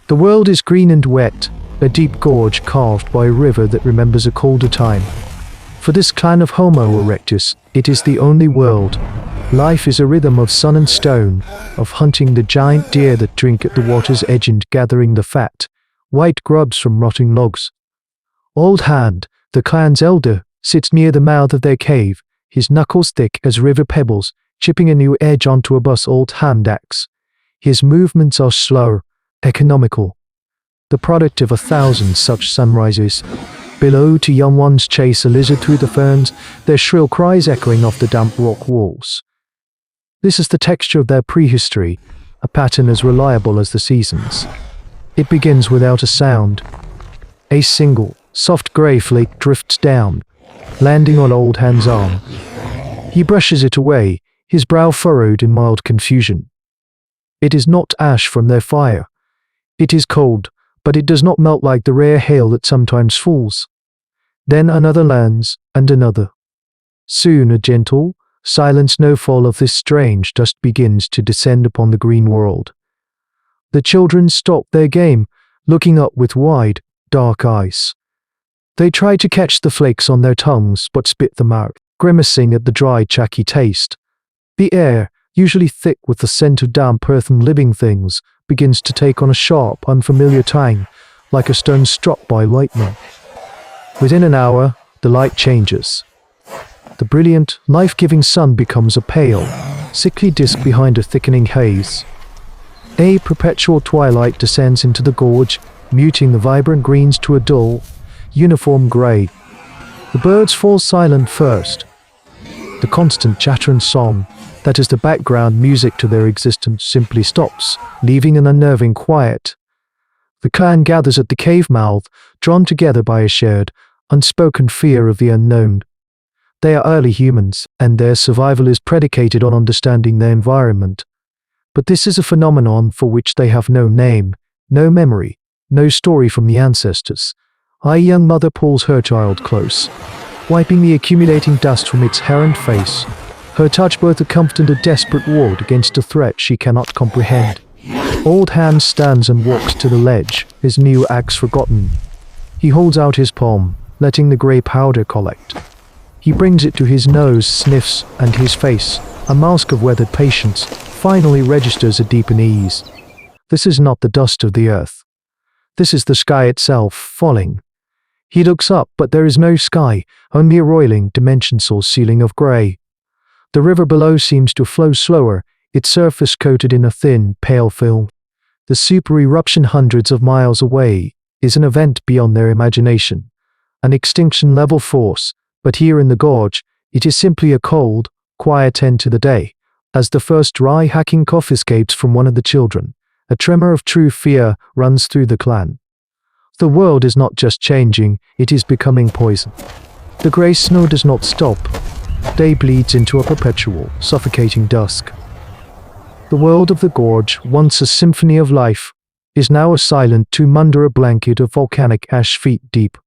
The world is green and wet, a deep gorge carved by a river that remembers a colder time. For this clan of Homo erectus, it is the only world. Life is a rhythm of sun and stone, of hunting the giant deer that drink at the water's edge and gathering the fat, white grubs from rotting logs. Old Hand, the clan's elder, sits near the mouth of their cave, his knuckles thick as river pebbles, chipping a new edge onto a bus Old Hand axe. His movements are slow, economical, the product of 1,000 such sunrises. Below, two young ones chase a lizard through the ferns, their shrill cries echoing off the damp rock walls. This is the texture of their prehistory, a pattern as reliable as the seasons. It begins without a sound. A single, soft grey flake drifts down, landing on Old Hand's arm. He brushes it away, his brow furrowed in mild confusion. It is not ash from their fire. It is cold, but it does not melt like the rare hail that sometimes falls. Then another lands, and another. Soon a gentle, silent snowfall of this strange dust begins to descend upon the green world. The children stop their game, looking up with wide, dark eyes. They try to catch the flakes on their tongues, but spit them out, grimacing at the dry, chalky taste. The air, usually thick with the scent of damp earth and living things, begins to take on a sharp, unfamiliar tang, like a stone struck by lightning. Within an hour, the light changes. The brilliant, life-giving sun becomes a pale, sickly disk behind a thickening haze. A perpetual twilight descends into the gorge, muting the vibrant greens to a dull, uniform grey. The birds fall silent first. The constant chatter and song, that is the background music to their existence, simply stops, leaving an unnerving quiet. The clan gathers at the cave mouth, drawn together by a shared, unspoken fear of the unknown. They are early humans, and their survival is predicated on understanding their environment. But this is a phenomenon for which they have no name, no memory, no story from the ancestors. A young mother pulls her child close, wiping the accumulating dust from its harrowed face. Her touch both a comfort and a desperate ward against a threat she cannot comprehend. Old Hand stands and walks to the ledge, his new axe forgotten. He holds out his palm, letting the grey powder collect. He brings it to his nose, sniffs, and his face, a mask of weathered patience, finally registers a deep unease. This is not the dust of the earth. This is the sky itself, falling. He looks up, but there is no sky, only a roiling, dimensional ceiling of grey. The river below seems to flow slower, its surface coated in a thin, pale film. The super eruption hundreds of miles away is an event beyond their imagination, an extinction-level force, but here in the gorge, it is simply a cold, quiet end to the day. As the first dry, hacking cough escapes from one of the children, a tremor of true fear runs through the clan. The world is not just changing, it is becoming poison. The grey snow does not stop. Day bleeds into a perpetual, suffocating dusk. The world of the gorge, once a symphony of life, is now a silent tomb under a blanket of volcanic ash feet deep.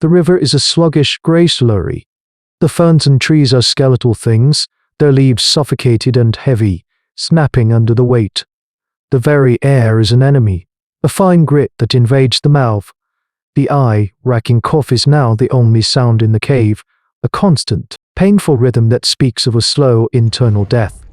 The river is a sluggish, grey slurry. The ferns and trees are skeletal things, their leaves suffocated and heavy, snapping under the weight. The very air is an enemy, a fine grit that invades the mouth. The eye-racking cough is now the only sound in the cave, a constant, painful rhythm that speaks of a slow internal death.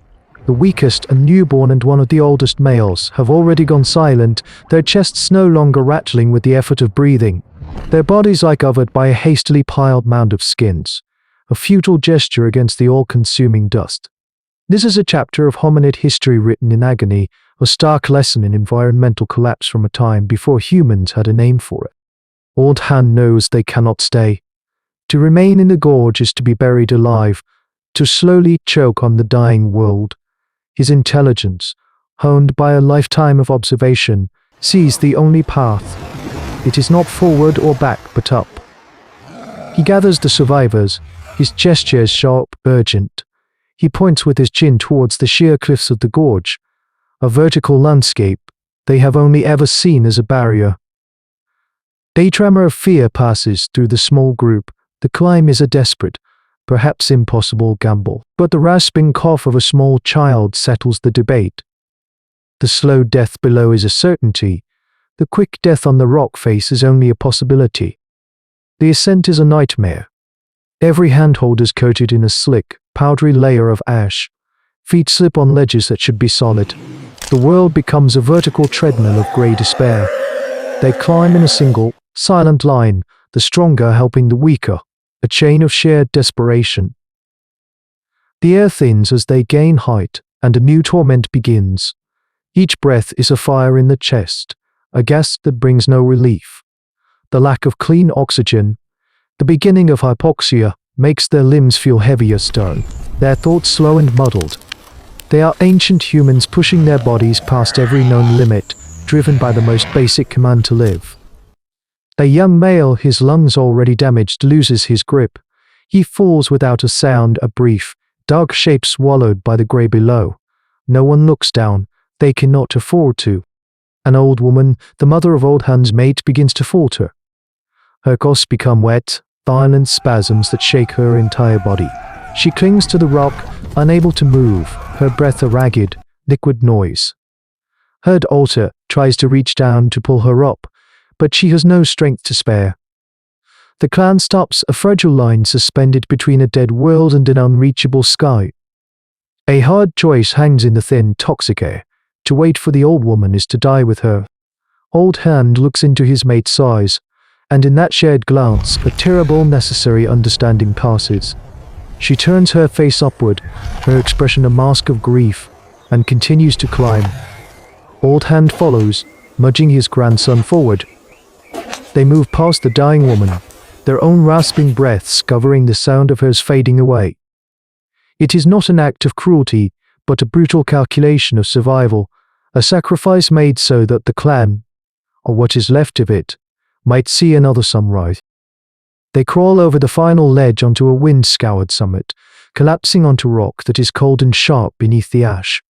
The weakest, a newborn and one of the oldest males, have already gone silent, their chests no longer rattling with the effort of breathing, their bodies like covered by a hastily piled mound of skins, a futile gesture against the all-consuming dust. This is a chapter of hominid history written in agony, a stark lesson in environmental collapse from a time before humans had a name for it. Old Hand knows they cannot stay. To remain in the gorge is to be buried alive, to slowly choke on the dying world. His intelligence, honed by a lifetime of observation, sees the only path. It is not forward or back, but up. He gathers the survivors, his gestures sharp, urgent. He points with his chin towards the sheer cliffs of the gorge, a vertical landscape they have only ever seen as a barrier. A tremor of fear passes through the small group. The climb is a desperate, perhaps impossible gamble, but the rasping cough of a small child settles the debate. The slow death below is a certainty. The quick death on the rock face is only a possibility. The ascent is a nightmare. Every handhold is coated in a slick, powdery layer of ash. Feet slip on ledges that should be solid. The world becomes a vertical treadmill of grey despair. They climb in a single, silent line, the stronger helping the weaker, a chain of shared desperation. The air thins as they gain height, and a new torment begins. Each breath is a fire in the chest, a gas that brings no relief. The lack of clean oxygen, the beginning of hypoxia, makes their limbs feel heavy as stone, their thoughts slow and muddled. They are ancient humans pushing their bodies past every known limit, driven by the most basic command to live. A young male, his lungs already damaged, loses his grip. He falls without a sound, a brief, dark shape swallowed by the grey below. No one looks down, they cannot afford to. An old woman, the mother of old Han's mate, begins to falter. Her coughs become wet, violent spasms that shake her entire body. She clings to the rock, unable to move, her breath a ragged, liquid noise. Herd Alter tries to reach down to pull her up, but she has no strength to spare. The clan stops, a fragile line suspended between a dead world and an unreachable sky. A hard choice hangs in the thin, toxic air. To wait for the old woman is to die with her. Old Hand looks into his mate's eyes, and in that shared glance, a terrible, necessary understanding passes. She turns her face upward, her expression a mask of grief, and continues to climb. Old Hand follows, nudging his grandson forward. They move past the dying woman, their own rasping breaths covering the sound of hers fading away. It is not an act of cruelty, but a brutal calculation of survival, a sacrifice made so that the clan, or what is left of it, might see another sunrise. They crawl over the final ledge onto a wind-scoured summit, collapsing onto rock that is cold and sharp beneath the ash.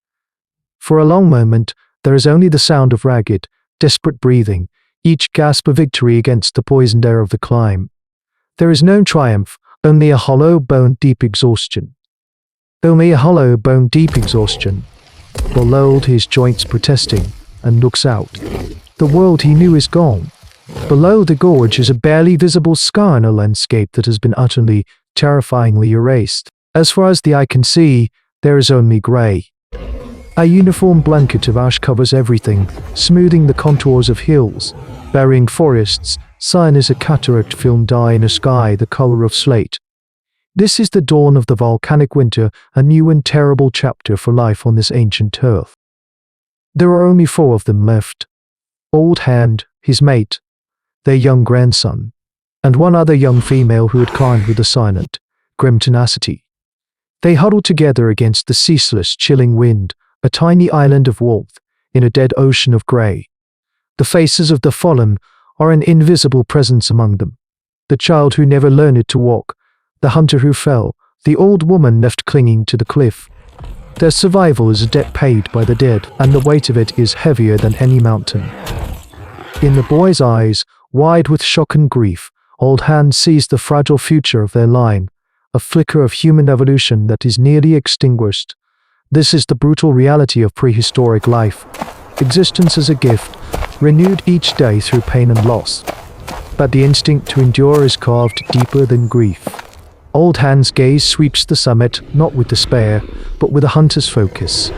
For a long moment, there is only the sound of ragged, desperate breathing, each gasp a victory against the poisoned air of the climb. There is no triumph, only a hollow, bone-deep exhaustion. Only a hollow, bone-deep exhaustion. Below, his joints protesting, and looks out. The world he knew is gone. Below the gorge is a barely visible scar in a landscape that has been utterly, terrifyingly erased. As far as the eye can see, there is only grey. A uniform blanket of ash covers everything, smoothing the contours of hills, burying forests, cyan is a cataract film dye in a sky the colour of slate. This is the dawn of the volcanic winter, a new and terrible chapter for life on this ancient earth. There are only 4 of them left. Old Hand, his mate, their young grandson, and one other young female who had climbed with a silent, grim tenacity. They huddle together against the ceaseless, chilling wind, a tiny island of warmth in a dead ocean of grey. The faces of the fallen are an invisible presence among them. The child who never learned to walk, the hunter who fell, the old woman left clinging to the cliff. Their survival is a debt paid by the dead, and the weight of it is heavier than any mountain. In the boy's eyes, wide with shock and grief, Old Hand sees the fragile future of their line, a flicker of human evolution that is nearly extinguished. This is the brutal reality of prehistoric life. Existence as a gift, renewed each day through pain and loss. But the instinct to endure is carved deeper than grief. Old Hand's gaze sweeps the summit, not with despair, but with a hunter's focus.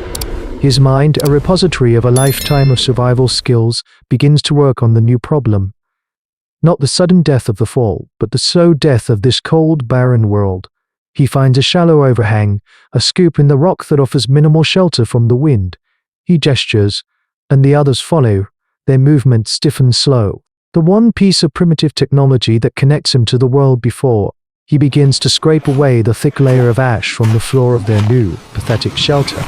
His mind, a repository of a lifetime of survival skills, begins to work on the new problem. Not the sudden death of the fall, but the slow death of this cold, barren world. He finds a shallow overhang, a scoop in the rock that offers minimal shelter from the wind. He gestures, and the others follow, their movement stiff and slow. The one piece of primitive technology that connects him to the world before. He begins to scrape away the thick layer of ash from the floor of their new, pathetic shelter.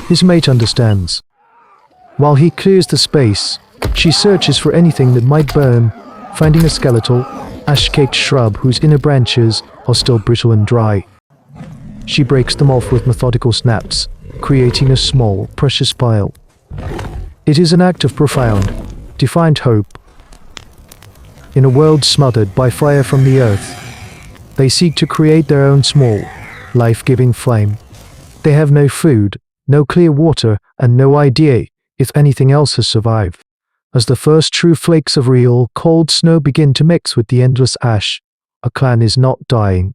His mate understands. While he clears the space, she searches for anything that might burn, finding a skeletal, ash-caked shrub whose inner branches are still brittle and dry. She breaks them off with methodical snaps, creating a small, precious pile. It is an act of profound, defiant hope. In a world smothered by fire from the earth, they seek to create their own small, life-giving flame. They have no food, no clear water, and no idea if anything else has survived. As the first true flakes of real, cold snow begin to mix with the endless ash, a clan is not dying.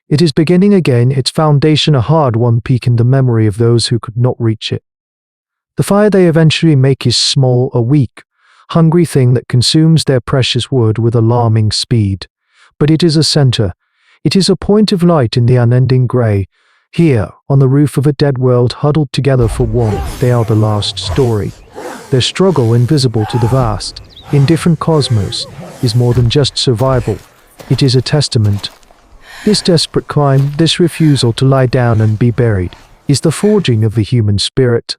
It is beginning again, its foundation a hard-won peak in the memory of those who could not reach it. The fire they eventually make is small, a weak, hungry thing that consumes their precious wood with alarming speed. But it is a center. It is a point of light in the unending grey. Here, on the roof of a dead world huddled together for warmth, they are the last story. Their struggle, invisible to the vast, indifferent cosmos, is more than just survival. It is a testament. This desperate climb, this refusal to lie down and be buried, is the forging of the human spirit.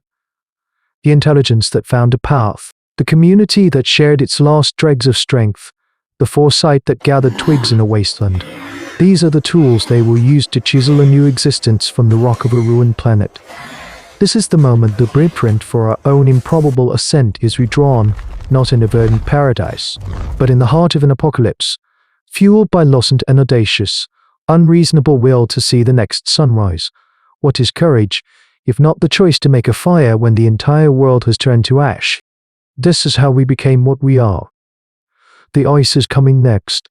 The intelligence that found a path, the community that shared its last dregs of strength, the foresight that gathered twigs in a wasteland. These are the tools they will use to chisel a new existence from the rock of a ruined planet. This is the moment the blueprint for our own improbable ascent is redrawn, not in a verdant paradise, but in the heart of an apocalypse, fueled by loss and an audacious, unreasonable will to see the next sunrise. What is courage, if not the choice to make a fire when the entire world has turned to ash? This is how we became what we are. The ice is coming next.